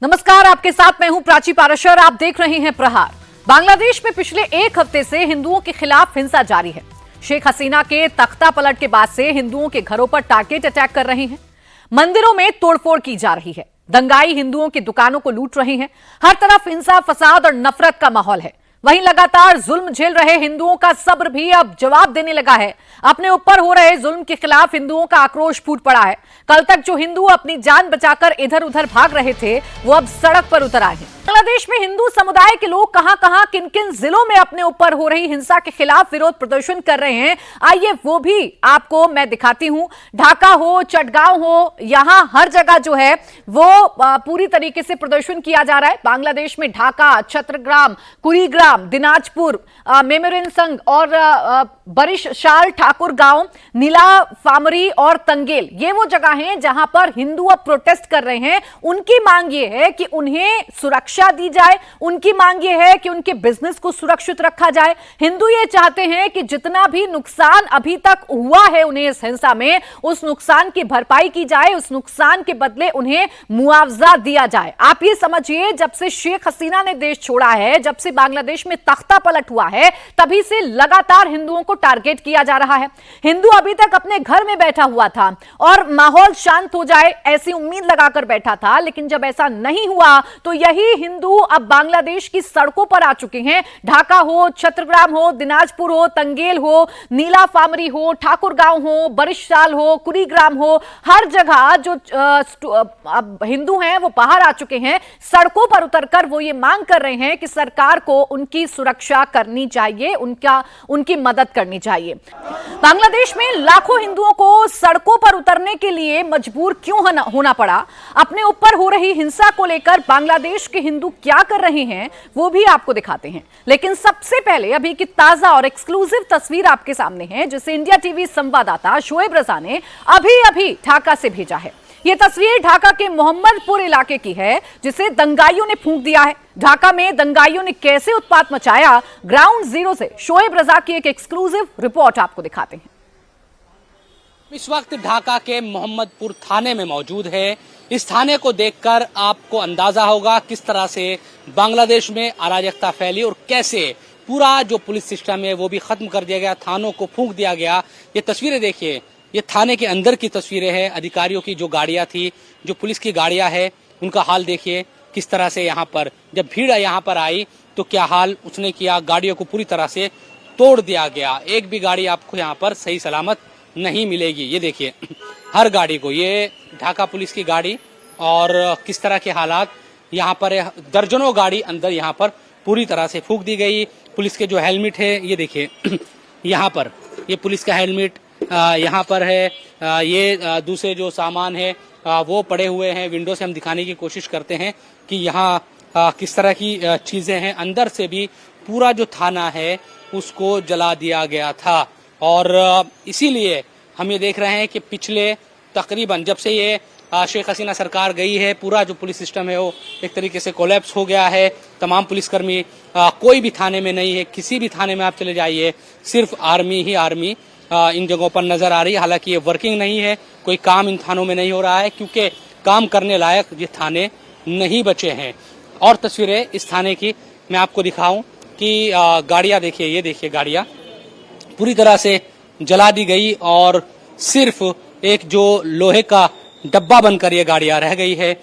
नमस्कार, आपके साथ मैं हूं प्राची पाराशर। आप देख रहे हैं प्रहार। बांग्लादेश में पिछले एक हफ्ते से हिंदुओं के खिलाफ हिंसा जारी है। शेख हसीना के तख्ता पलट के बाद से हिंदुओं के घरों पर टारगेट अटैक कर रहे हैं। मंदिरों में तोड़फोड़ की जा रही है। दंगाई हिंदुओं की दुकानों को लूट रहे हैं। हर तरफ हिंसा, फसाद और नफरत का माहौल है। वहीं लगातार जुल्म झेल रहे हिंदुओं का सब्र भी अब जवाब देने लगा है। अपने ऊपर हो रहे जुल्म के खिलाफ हिंदुओं का आक्रोश फूट पड़ा है। कल तक जो हिंदू अपनी जान बचाकर इधर उधर भाग रहे थे, वो अब सड़क पर उतर आए हैं। बांग्लादेश में हिंदू समुदाय के लोग कहां-कहां, किन-किन जिलों में अपने ऊपर हो रही हिंसा के खिलाफ विरोध प्रदर्शन कर रहे हैं, आइए वो भी आपको मैं दिखाती हूं। ढाका हो, चटगांव हो, यहां हर जगह जो है वो पूरी तरीके से प्रदर्शन किया जा रहा है। बांग्लादेश में ढाका, छत्रग्राम, कुरीग्राम, दिनाजपुर, मेमोरिन संघ और बरिश शाल ठाकुर गांव, नीला फामरी और तंगेल, ये वो जगह हैं जहां पर हिंदू अब प्रोटेस्ट कर रहे हैं। उनकी मांग ये है कि उन्हें सुरक्षा दी जाए। उनकी मांग ये है कि उनके बिजनेस को सुरक्षित रखा जाए। हिंदू ये चाहते हैं कि जितना भी नुकसान अभी तक हुआ है उन्हें इस हिंसा में, उस नुकसान की भरपाई की जाए, उस नुकसान के बदले उन्हें मुआवजा दिया जाए। आप ये समझिए, जब से शेख हसीना ने देश छोड़ा है, जब से बांग्लादेश में तख्ता पलट हुआ है, तभी से लगातार हिंदुओं को टारगेट किया जा रहा है। हिंदू अभी तक अपने घर में बैठा हुआ था और माहौल शांत हो जाए ऐसी उम्मीद लगाकर बैठा था, लेकिन जब ऐसा नहीं हुआ तो यही हिंदू अब बांग्लादेश की सड़कों पर आ चुके हैं। ढाका हो, छत्रग्राम हो, दिनाजपुर हो, तंगेल हो, नीला फामरी हो, ठाकुर गांव हो, बरिशाल हो, कुरीग्राम हो, हर जगह जो अब हिंदू हैं वो बाहर आ चुके हैं। सड़कों पर उतरकर वो ये मांग कर रहे हैं कि सरकार को उनकी सुरक्षा करनी चाहिए, उनकी मदद करनी चाहिए। बांग्लादेश में लाखों हिंदुओं को सड़कों पर उतरने के लिए मजबूर क्यों होना पड़ा, अपने ऊपर हो रही हिंसा को लेकर बांग्लादेश के हिंदू क्या कर रहे हैं, वो भी आपको दिखाते हैं। लेकिन सबसे पहले अभी की ताजा और एक्सक्लूसिव तस्वीर आपके सामने है, जिसे इंडिया टीवी संवाददाता शोएब रजा ने अभी ढाका से भेजा है। यह तस्वीर ढाका के मोहम्मदपुर इलाके की है, जिसे दंगाइयों ने फूंक दिया है। ढाका में दंगाइयों ने कैसे उत्पात मचाया, ग्राउंड जीरो से शोएब रजा की एक एक्सक्लूसिव रिपोर्ट आपको दिखाते हैं। इस वक्त ढाका के मोहम्मदपुर थाने में मौजूद है। इस थाने को देखकर आपको अंदाजा होगा किस तरह से बांग्लादेश में अराजकता फैली और कैसे पूरा जो पुलिस सिस्टम है वो भी खत्म कर दिया गया, थानों को फूंक दिया गया। ये तस्वीरें देखिए, ये थाने के अंदर की तस्वीरें हैं। अधिकारियों की जो गाड़ियां थी, जो पुलिस की गाड़ियां है, उनका हाल देखिए किस तरह से यहाँ पर जब भीड़ यहाँ पर आई तो क्या हाल उसने किया। गाड़ियों को पूरी तरह से तोड़ दिया गया। एक भी गाड़ी आपको यहाँ पर सही सलामत नहीं मिलेगी। ये देखिए हर गाड़ी को, ये ढाका पुलिस की गाड़ी और किस तरह के हालात यहाँ पर है। दर्जनों गाड़ी अंदर यहाँ पर पूरी तरह से फूंक दी गई। पुलिस के जो हेलमेट है ये देखिए यहाँ पर ये पुलिस का हेलमेट यहाँ पर है। ये दूसरे जो सामान है वो पड़े हुए हैं। विंडो से हम दिखाने की कोशिश करते हैं कि यहाँ किस तरह की चीजें हैं। अंदर से भी पूरा जो थाना है उसको जला दिया गया था और इसीलिए हम ये देख रहे हैं कि पिछले तकरीबन जब से ये शेख हसीना सरकार गई है, पूरा जो पुलिस सिस्टम है वो एक तरीके से कोलैप्स हो गया है। तमाम पुलिसकर्मी कोई भी थाने में नहीं है। किसी भी थाने में आप चले जाइए, सिर्फ आर्मी ही आर्मी इन जगहों पर नजर आ रही है। हालांकि ये वर्किंग नहीं है, कोई काम इन थानों में नहीं हो रहा है क्योंकि काम करने लायक ये थाने नहीं बचे हैं। और तस्वीरें इस थाने की मैं आपको दिखाऊं कि गाड़ियां देखिए, ये देखिए गाड़ियां पूरी तरह से जला दी गई और सिर्फ एक जो लोहे का डब्बा बनकर ये गाड़ियां रह गई है।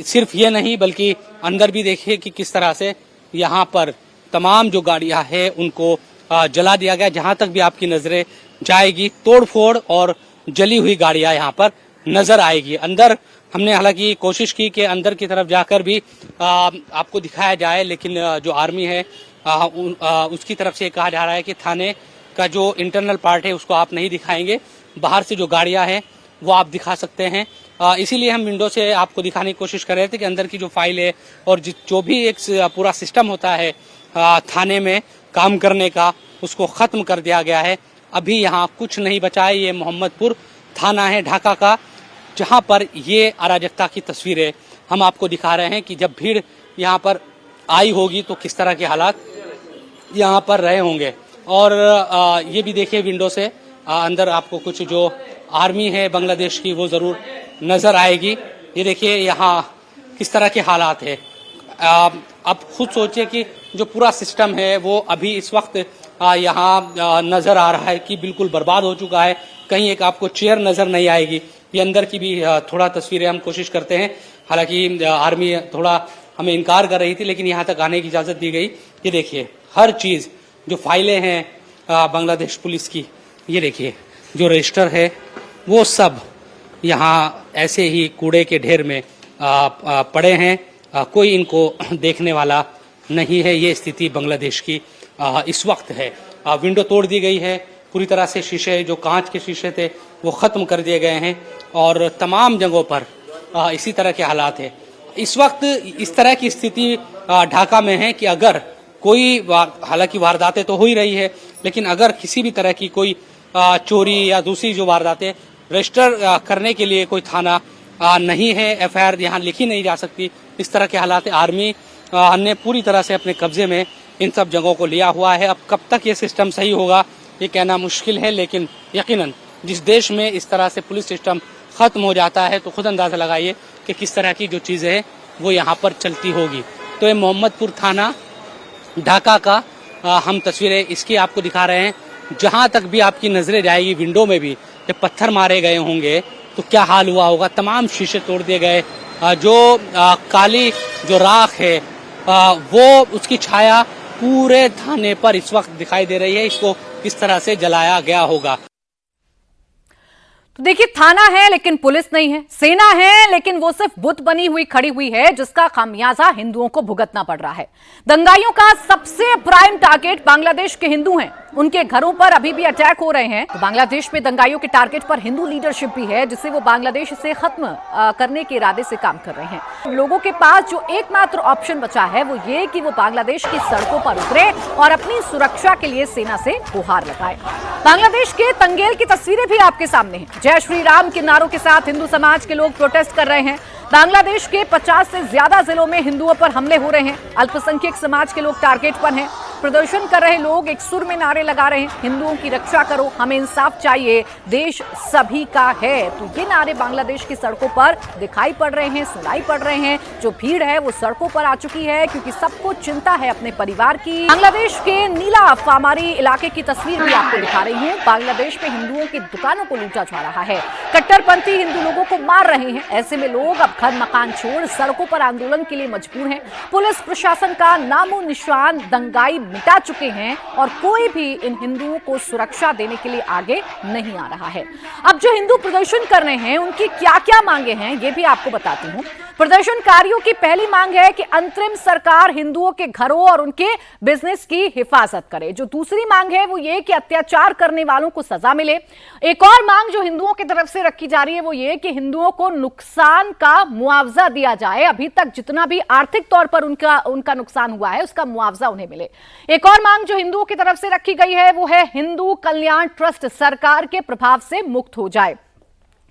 सिर्फ ये नहीं बल्कि अंदर भी देखिए कि किस तरह से यहाँ पर तमाम जो गाड़ियां हैं उनको जला दिया गया। जहां तक भी आपकी नजरें जाएगी, तोड़फोड़ और जली हुई गाड़ियां यहाँ पर नजर आएगी। अंदर हमने हालांकि कोशिश की कि अंदर की तरफ जाकर भी आपको दिखाया जाए, लेकिन जो आर्मी है उसकी तरफ से कहा जा रहा है कि थाने का जो इंटरनल पार्ट है उसको आप नहीं दिखाएंगे, बाहर से जो गाड़ियां हैं वो आप दिखा सकते हैं। इसीलिए हम विंडो से आपको दिखाने की कोशिश कर रहे थे कि अंदर की जो फाइल है और जो भी एक पूरा सिस्टम होता है थाने में काम करने का, उसको खत्म कर दिया गया है। अभी यहाँ कुछ नहीं बचा है। ये मोहम्मदपुर थाना है ढाका का, जहाँ पर ये अराजकता की तस्वीरें हम आपको दिखा रहे हैं कि जब भीड़ यहाँ पर आई होगी तो किस तरह के हालात यहाँ पर रहे होंगे। और ये भी देखिए विंडो से अंदर आपको कुछ जो आर्मी है बांग्लादेश की वो जरूर नजर आएगी। ये देखिए यहाँ किस तरह के हालात है। आप खुद सोचिए कि जो पूरा सिस्टम है वो अभी इस वक्त यहाँ नजर आ रहा है कि बिल्कुल बर्बाद हो चुका है। कहीं एक आपको चेयर नजर नहीं आएगी। ये अंदर की भी थोड़ा तस्वीरें हम कोशिश करते हैं, हालांकि आर्मी थोड़ा हमें इनकार कर रही थी, लेकिन यहाँ तक आने की इजाजत दी गई। ये देखिए हर चीज, जो फाइलें हैं बांग्लादेश पुलिस की, ये देखिए जो रजिस्टर है वो सब यहाँ ऐसे ही कूड़े के ढेर में पड़े हैं। कोई इनको देखने वाला नहीं है। ये स्थिति बांग्लादेश की इस वक्त है। विंडो तोड़ दी गई है पूरी तरह से, शीशे जो कांच के शीशे थे वो खत्म कर दिए गए हैं और तमाम जगहों पर इसी तरह के हालात है। इस वक्त इस तरह की स्थिति ढाका में है कि अगर कोई, हालांकि वारदातें तो हो ही रही है, लेकिन अगर किसी भी तरह की कोई चोरी या दूसरी जो वारदातें, रजिस्टर करने के लिए कोई थाना नहीं है, एफआईआर यहाँ लिखी नहीं जा सकती। इस तरह के हालात आर्मी ने पूरी तरह से अपने कब्जे में इन सब जगहों को लिया हुआ है। अब कब तक ये सिस्टम सही होगा ये कहना मुश्किल है, लेकिन यकीनन जिस देश में इस तरह से पुलिस सिस्टम खत्म हो जाता है तो खुद अंदाजा लगाइए कि किस तरह की जो चीजें हैं वो यहाँ पर चलती होगी। तो ये मोहम्मदपुर थाना ढाका का हम तस्वीरें इसकी आपको दिखा रहे हैं। जहां तक भी आपकी नजरें जाएगी, विंडो में भी जब पत्थर मारे गए होंगे तो क्या हाल हुआ होगा। तमाम शीशे तोड़ दिए गए। जो काली जो राख है वो उसकी छाया पूरे थाने पर इस वक्त दिखाई दे रही है। इसको किस तरह से जलाया गया होगा। तो देखिए, थाना है लेकिन पुलिस नहीं है, सेना है लेकिन वो सिर्फ बुत बनी हुई खड़ी हुई है, जिसका खामियाजा हिंदुओं को भुगतना पड़ रहा है। दंगाइयों का सबसे प्राइम टारगेट बांग्लादेश के हिंदू हैं। उनके घरों पर अभी भी अटैक हो रहे हैं। तो बांग्लादेश में दंगाइयों के टारगेट पर हिंदू लीडरशिप भी है, जिसे वो बांग्लादेश से खत्म करने के इरादे से काम कर रहे हैं। लोगों के पास जो एकमात्र ऑप्शन बचा है वो ये कि वो बांग्लादेश की सड़कों पर उतरे और अपनी सुरक्षा के लिए सेना से गुहार लगाए। बांग्लादेश के तंगेल की तस्वीरें भी आपके सामने हैं। जय श्री राम के नारों के साथ हिंदू समाज के लोग प्रोटेस्ट कर रहे हैं। बांग्लादेश के 50 से ज्यादा जिलों में हिंदुओं पर हमले हो रहे हैं। अल्पसंख्यक समाज के लोग टारगेट पर हैं। प्रदर्शन कर रहे लोग एक सुर में नारे लगा रहे हैं, हिंदुओं की रक्षा करो, हमें इंसाफ चाहिए, देश सभी का है। तो ये नारे बांग्लादेश की सड़कों पर दिखाई पड़ रहे हैं, सुनाई पड़ रहे हैं। जो भीड़ है वो सड़कों पर आ चुकी है, क्योंकि सबको चिंता है अपने परिवार की। बांग्लादेश के नीला फामारी इलाके की तस्वीर भी आपको दिखा रही हूँ। बांग्लादेश में हिंदुओं की दुकानों को लूटा जा रहा है। कट्टरपंथी हिंदू लोगों को मार रहे हैं। ऐसे में लोग अब घर मकान छोड़ सड़कों पर आंदोलन के लिए मजबूर हैं। पुलिस प्रशासन का नामो निशान दंगाई मिटा चुके हैं और कोई भी इन हिंदुओं को सुरक्षा देने के लिए आगे नहीं आ रहा है। अब जो हिंदू प्रदर्शन कर रहे हैं उनकी क्या क्या मांगे हैं ये भी आपको बताती हूं। प्रदर्शनकारियों की पहली मांग है कि अंतरिम सरकार हिंदुओं के घरों और उनके बिजनेस की हिफाजत करे। जो दूसरी मांग है वो ये कि अत्याचार करने वालों को सजा मिले। एक और मांग जो हिंदुओं की तरफ से रखी जा रही है वो ये कि हिंदुओं को नुकसान का मुआवजा दिया जाए। अभी तक जितना भी आर्थिक तौर पर उनका नुकसान हुआ है उसका मुआवजा उन्हें मिले। एक और मांग जो हिंदुओं की तरफ से रखी गई है वो है हिंदू कल्याण ट्रस्ट सरकार के प्रभाव से मुक्त हो जाए।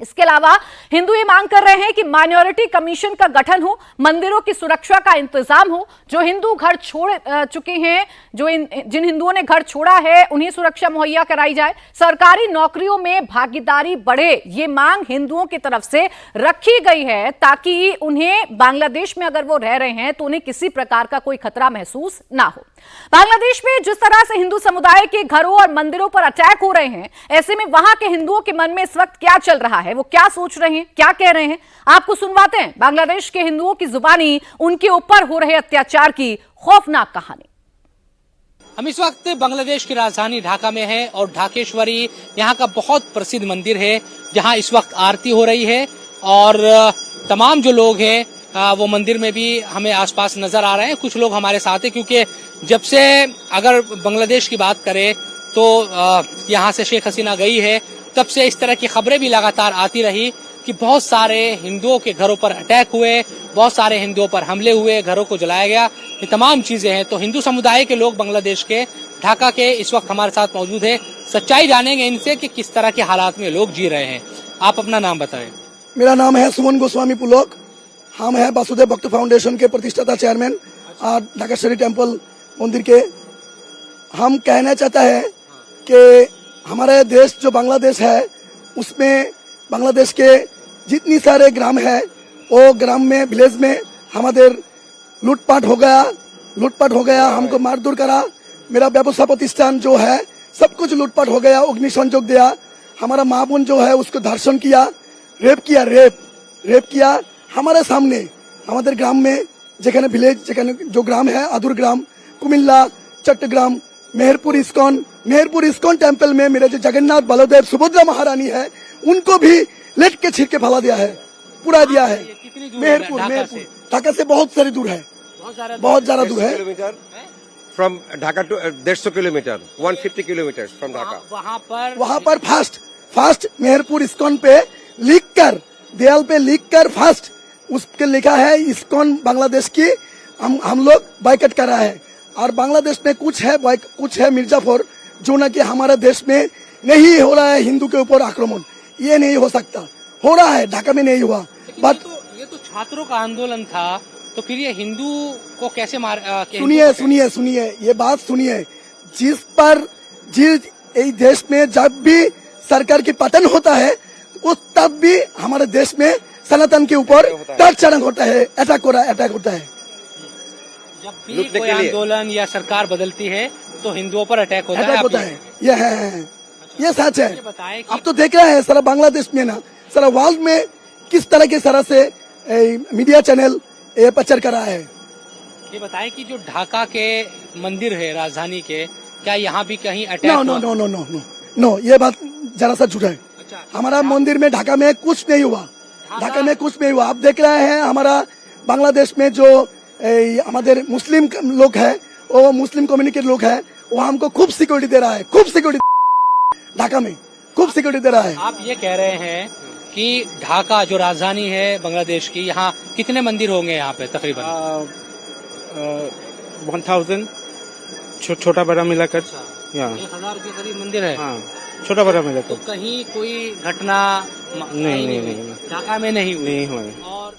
इसके अलावा हिंदू ये मांग कर रहे हैं कि माइनॉरिटी कमीशन का गठन हो, मंदिरों की सुरक्षा का इंतजाम हो। जो हिंदू घर छोड़ चुके हैं, जिन हिंदुओं ने घर छोड़ा है उन्हें सुरक्षा मुहैया कराई जाए। सरकारी नौकरियों में भागीदारी बढ़े, ये मांग हिंदुओं की तरफ से रखी गई है, ताकि उन्हें बांग्लादेश में अगर वो रह रहे हैं तो उन्हें किसी प्रकार का कोई खतरा महसूस ना हो। बांग्लादेश में जिस तरह से हिंदू समुदाय के घरों और मंदिरों पर अटैक हो रहे हैं, ऐसे में वहां के हिंदुओं के मन में इस वक्त क्या चल रहा है, वो क्या सोच रहे हैं, क्या कह रहे हैं, आपको सुनवाते हैं बांग्लादेश के हिंदुओं की जुबानी उनके ऊपर हो रहे अत्याचार की खौफनाक कहानी। हम इस वक्त बांग्लादेश की राजधानी ढाका में हैं और ढाकेश्वरी यहाँ का बहुत प्रसिद्ध मंदिर है, जहाँ इस वक्त आरती हो रही है और तमाम जो लोग हैं वो मंदिर में भी हमें आसपास नजर आ रहे हैं। कुछ लोग हमारे साथ हैं, क्योंकि जब से अगर बांग्लादेश की बात करें तो यहाँ से शेख हसीना गई है, तब से इस तरह की खबरें भी लगातार आती रही कि बहुत सारे हिंदुओं के घरों पर अटैक हुए, बहुत सारे हिंदुओं पर हमले हुए, घरों को जलाया गया, ये तमाम चीजें हैं। तो हिंदू समुदाय के लोग बांग्लादेश के ढाका के इस वक्त हमारे साथ मौजूद है। सच्चाई जानेंगे इनसे कि किस तरह के हालात में लोग जी रहे हैं। आप अपना नाम बताएं। मेरा नाम है सुमन गोस्वामी पुलोक। हम हैं वासुदेव भक्त फाउंडेशन के प्रतिष्ठाता चेयरमैन ढाकेश्वरी टेम्पल मंदिर के। हम कहना चाहता है कि हमारे देश जो बांग्लादेश है उसमें बांग्लादेश के जितनी सारे ग्राम है वो ग्राम में, विलेज में हमारे लूटपाट हो गया, हमको मारधर करा, मेरा व्यवसाय प्रतिष्ठान जो है सब कुछ लूटपाट हो गया, अग्नि संजोग दिया, हमारा माँ बहन जो है उसको धर्षण किया, रेप किया हमारे सामने, हमारे ग्राम में जेखाने विलेज, जेखाने जो ग्राम है आदुर ग्राम, कुमिल्ला, चट्टग्राम, मेहरपुर इस्कॉन टेम्पल में मेरे जो जगन्नाथ बलदेव सुभद्रा महारानी है उनको भी लेट के छीट के फैला दिया है, पूरा दिया है। कितनी दूर है मेहरपुर ढाका से? ढाका से बहुत सारी दूर है, बहुत ज्यादा दूर है। Kilometre from Dhaka to 150 kilometre, 150 kilometre from Dhaka. वहाँ पर फास्ट मेहरपुर इस्कॉन पे लिख कर, दीवाल पे लिख कर फास्ट उसके लिखा है इस्कॉन बांग्लादेश की, हम लोग बाइकआउट कर रहा है। और बांग्लादेश में कुछ है मिर्जापुर जो ना कि हमारे देश में नहीं हो रहा है, हिंदू के ऊपर आक्रमण ये नहीं हो सकता, हो रहा है, ढाका में नहीं हुआ। बट ये तो छात्रों का आंदोलन था, तो फिर ये हिंदू को कैसे सुनिए ये बात सुनिए, इस देश में जब भी सरकार की पतन होता है तब भी हमारे देश में सनातन के ऊपर टर्चर होता है, अटैक होता है। जब भी कोई आंदोलन या सरकार बदलती है तो हिंदुओं पर अटैक होता है। ये है, ये सच है। ये बताएं कि आप तो देख रहे हैं सारा बांग्लादेश में ना, सारा वर्ल्ड में किस तरह के तरह से मीडिया चैनल ये प्रचार कर रहा है। ये बताएं कि जो ढाका के मंदिर है राजधानी के, क्या यहाँ भी कहीं अटैक नो, ये बात जरा सा झूठा है। अच्छा, हमारा मंदिर में ढाका में कुछ नहीं हुआ, ढाका में कुछ नहीं हुआ। आप देख रहे हैं हमारा बांग्लादेश में जो हमारे मुस्लिम लोग है, वो मुस्लिम कम्युनिटी लोग है, वो हमको खूब सिक्योरिटी दे रहा है, ढाका में खूब सिक्योरिटी दे रहा है। आप ये कह रहे हैं कि ढाका जो राजधानी है बांग्लादेश की, यहाँ कितने मंदिर होंगे यहाँ पे तकरीबन? 1000 छोटा बड़ा मिलाकर, यहाँ 1000 के करीब मंदिर है। हाँ, छोटा बड़ा मिलाकर। तो कहीं कोई घटना नहीं, ढाका में नहीं हुई। नहीं हुआ। और